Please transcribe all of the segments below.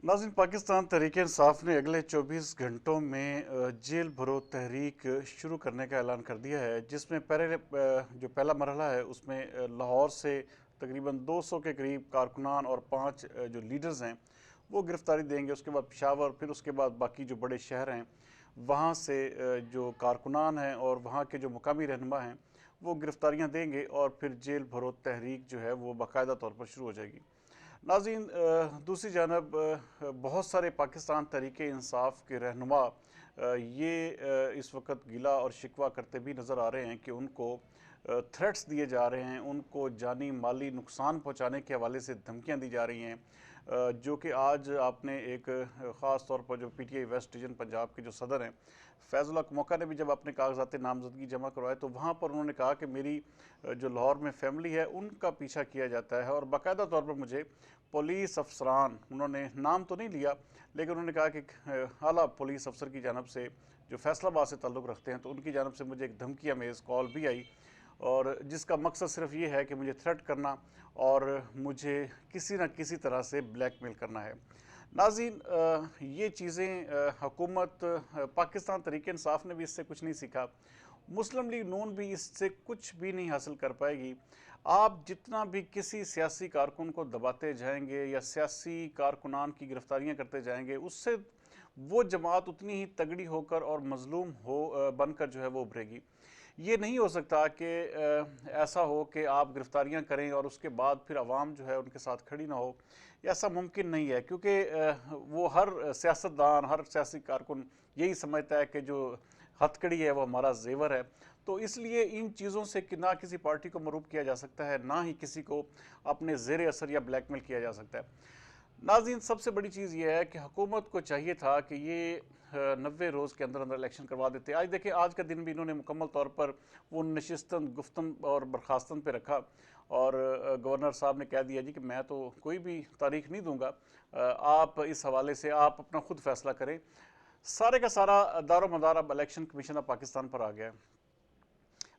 नाज़रीन, पाकिस्तान तहरीक इंसाफ ने अगले 24 घंटों में जेल भरो तहरीक शुरू करने का ऐलान कर दिया है, जिसमें जो पहला मरहला है उसमें लाहौर से तकरीबन 200 के करीब कारकुनान और 5 जो लीडर्स हैं वो गिरफ्तारी देंगे। उसके बाद पेशावर, फिर उसके बाद बाकी जो बड़े शहर हैं वहाँ से जो कारकुनान हैं और वहाँ के जो मुकामी रहनुमा हैं वो गिरफ्तारियाँ देंगे और फिर जेल भरो तहरीक जो है वो बाकायदा तौर पर शुरू हो जाएगी। नाज़रीन, दूसरी जानब बहुत सारे पाकिस्तान तहरीक इंसाफ के रहनुमा ये इस वक्त गिला और शिकवा करते भी नज़र आ रहे हैं कि उनको थ्रेट्स दिए जा रहे हैं, उनको जानी माली नुकसान पहुंचाने के हवाले से धमकियां दी जा रही हैं। जो कि आज आपने एक ख़ास तौर पर जो पीटीआई वेस्ट डिवीज़न पंजाब के जो सदर हैं फैज़ुल हक मौका ने भी जब अपने कागजात नामजदगी जमा करवाए तो वहाँ पर उन्होंने कहा कि मेरी जो लाहौर में फैमिली है उनका पीछा किया जाता है और बाकायदा तौर पर मुझे पुलिस अफसरान, उन्होंने नाम तो नहीं लिया लेकिन उन्होंने कहा कि आला पुलिस अफसर की जानब से जो फैसलाबाद से ताल्लुक़ रखते हैं तो उनकी जानब से मुझे एक धमकी अमेज़ कॉल भी आई और जिसका मकसद सिर्फ ये है कि मुझे थ्रेट करना और मुझे किसी न किसी तरह से ब्लैकमेल करना है। नाज़रीन, ये चीज़ें हुकूमत पाकिस्तान तहरीक इंसाफ ने भी इससे कुछ नहीं सीखा, मुस्लिम लीग नून भी इससे कुछ भी नहीं हासिल कर पाएगी। आप जितना भी किसी सियासी कारकुन को दबाते जाएंगे या सियासी कारकुनान की गिरफ्तारियां करते जाएंगे, उससे वो जमात उतनी ही तगड़ी होकर और मजलूम हो बनकर जो है वो उभरेगी। ये नहीं हो सकता कि ऐसा हो कि आप गिरफ्तारियां करें और उसके बाद फिर आवाम जो है उनके साथ खड़ी ना हो। ऐसा मुमकिन नहीं है क्योंकि वो हर सियासतदान, हर सियासी कारकुन यही समझता है कि जो हथकड़ी है वो हमारा जेवर है। तो इसलिए इन चीज़ों से कि ना किसी पार्टी को मरूब किया जा सकता है, ना ही किसी को अपने ज़ेर असर या ब्लैकमेल किया जा सकता है। नाज़रीन, सबसे बड़ी चीज़ ये है कि हुकूमत को चाहिए था कि ये 90 रोज़ के अंदर अंदर इलेक्शन करवा देते। आज देखिए, आज का दिन भी इन्होंने मुकम्मल तौर पर वो नशिस्तन गुफ्तन और बर्खास्तन पे रखा और गवर्नर साहब ने कह दिया जी कि मैं तो कोई भी तारीख नहीं दूंगा, आप इस हवाले से आप अपना खुद फैसला करें। सारे का सारा दारो मदार अब इलेक्शन कमीशन ऑफ पाकिस्तान पर आ गया है।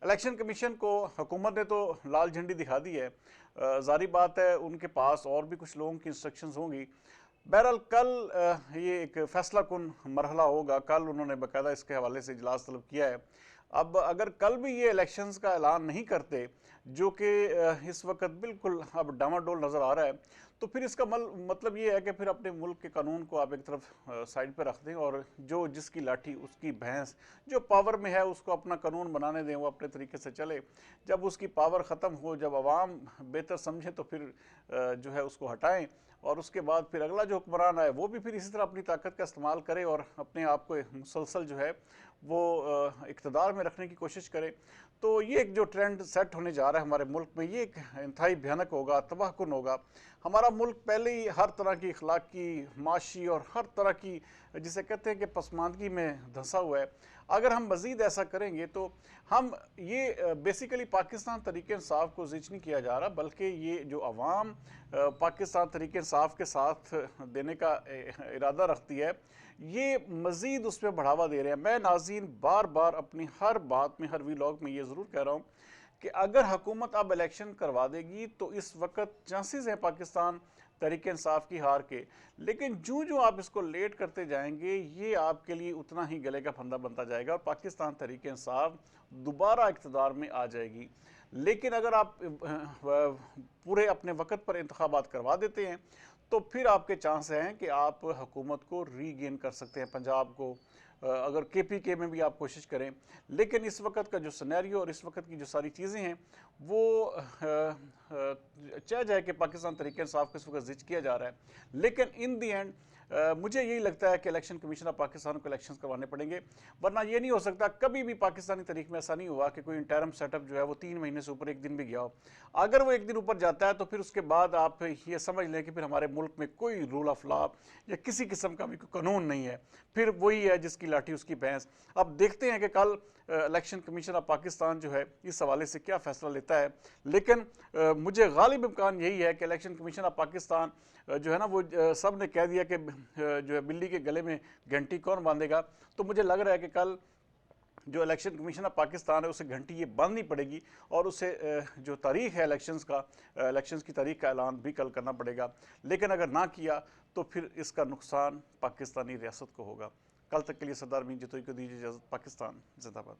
इलेक्शन कमीशन को हुकूमत ने तो लाल झंडी दिखा दी है, जारी बात है उनके पास और भी कुछ लोगों की इंस्ट्रक्शंस होंगी। बहरहाल कल ये एक फैसला कुन मरहला होगा, कल उन्होंने बाकायदा इसके हवाले से इजलास तलब किया है। अब अगर कल भी ये इलेक्शंस का ऐलान नहीं करते, जो कि इस वक्त बिल्कुल अब डामाडोल नज़र आ रहा है, तो फिर इसका मतलब ये है कि फिर अपने मुल्क के कानून को आप एक तरफ साइड पर रख दें और जो जिसकी लाठी उसकी भैंस, जो पावर में है उसको अपना कानून बनाने दें, वो अपने तरीके से चले। जब उसकी पावर ख़त्म हो, जब आवाम बेहतर समझे तो फिर जो है उसको हटाएं और उसके बाद फिर अगला जो हुक्मरान आए वो भी फिर इसी तरह अपनी ताकत का इस्तेमाल करे और अपने आप को मुसलसल जो है वो इक़्तिदार में रखने की कोशिश करे। तो ये एक जो ट्रेंड सेट होने जा रहा है हमारे मुल्क में, ये एक इंतहाई भयानक होगा, तबाहकुन होगा। हमारा मुल्क पहले ही हर तरह की अखलाकी, माशी और हर तरह की जिसे कहते हैं कि पसमानदगी में धंसा हुआ है। अगर हम मज़ीद ऐसा करेंगे तो हम ये बेसिकली पाकिस्तान तहरीक इंसाफ को ज़िच नहीं किया जा रहा, बल्कि ये जो आवाम पाकिस्तान तहरीक इंसाफ के साथ देने का इरादा रखती है, ये मज़ीद उसमें बढ़ावा दे रहे हैं। मैं नाज़रीन बार बार अपनी हर बात में, हर वीलॉग में ये ज़रूर कह रहा हूँ कि अगर हुकूमत अब इलेक्शन करवा देगी तो इस वक्त चांसेस हैं पाकिस्तान तहरीक इंसाफ की हार के, लेकिन जो जो आप इसको लेट करते जाएंगे ये आपके लिए उतना ही गले का फंदा बनता जाएगा और पाकिस्तान तहरीक इंसाफ दोबारा इक़्तिदार में आ जाएगी। लेकिन अगर आप पूरे अपने वक्त पर इंतखाबात करवा देते हैं तो फिर आपके चांस हैं कि आप हुकूमत को रीगेन कर सकते हैं, पंजाब को, अगर केपीके में भी आप कोशिश करें। लेकिन इस वक्त का जो सिनेरियो और इस वक्त की जो सारी चीज़ें हैं वो चाहे जाए कि पाकिस्तान तहरीक इंसाफ को इस वक्त जिच किया जा रहा है, लेकिन इन दी एंड मुझे यही लगता है कि इलेक्शन कमीशन ऑफ पाकिस्तान को इलेक्शंस करवाने पड़ेंगे, वरना ये नहीं हो सकता। कभी भी पाकिस्तानी तारीख में ऐसा नहीं हुआ कि कोई इंटरम सेटअप जो है वो 3 महीने से ऊपर एक दिन भी गया हो। अगर वो एक दिन ऊपर जाता है तो फिर उसके बाद आप ये समझ लें कि फिर हमारे मुल्क में कोई रूल ऑफ लॉ या किसी किस्म का भी कोई कानून नहीं है, फिर वही है जिसकी लाठी उसकी भैंस। अब देखते हैं कि कल इलेक्शन कमीशन ऑफ पाकिस्तान जो है इस हवाले से क्या फैसला लेता है, लेकिन मुझे गालिब इम्कान यही है कि इलेक्शन कमीशन ऑफ पाकिस्तान जो है ना वो सब ने कह दिया कि जो है बिल्ली के गले में घंटी कौन बांधेगा। तो मुझे लग रहा है कि कल جو الیکشن کمیشن آف پاکستان ہے اسے گھنٹی یہ باندھنی پڑے گی، اور اسے جو تاریخ ہے الیکشنز کی تاریخ کا اعلان بھی کل کرنا پڑے گا۔ لیکن اگر نہ کیا تو پھر اس کا نقصان پاکستانی ریاست کو ہوگا۔ کل تک کے لیے سردار امین جتوئی کو دیجیے اجازت۔ پاکستان زندہ باد۔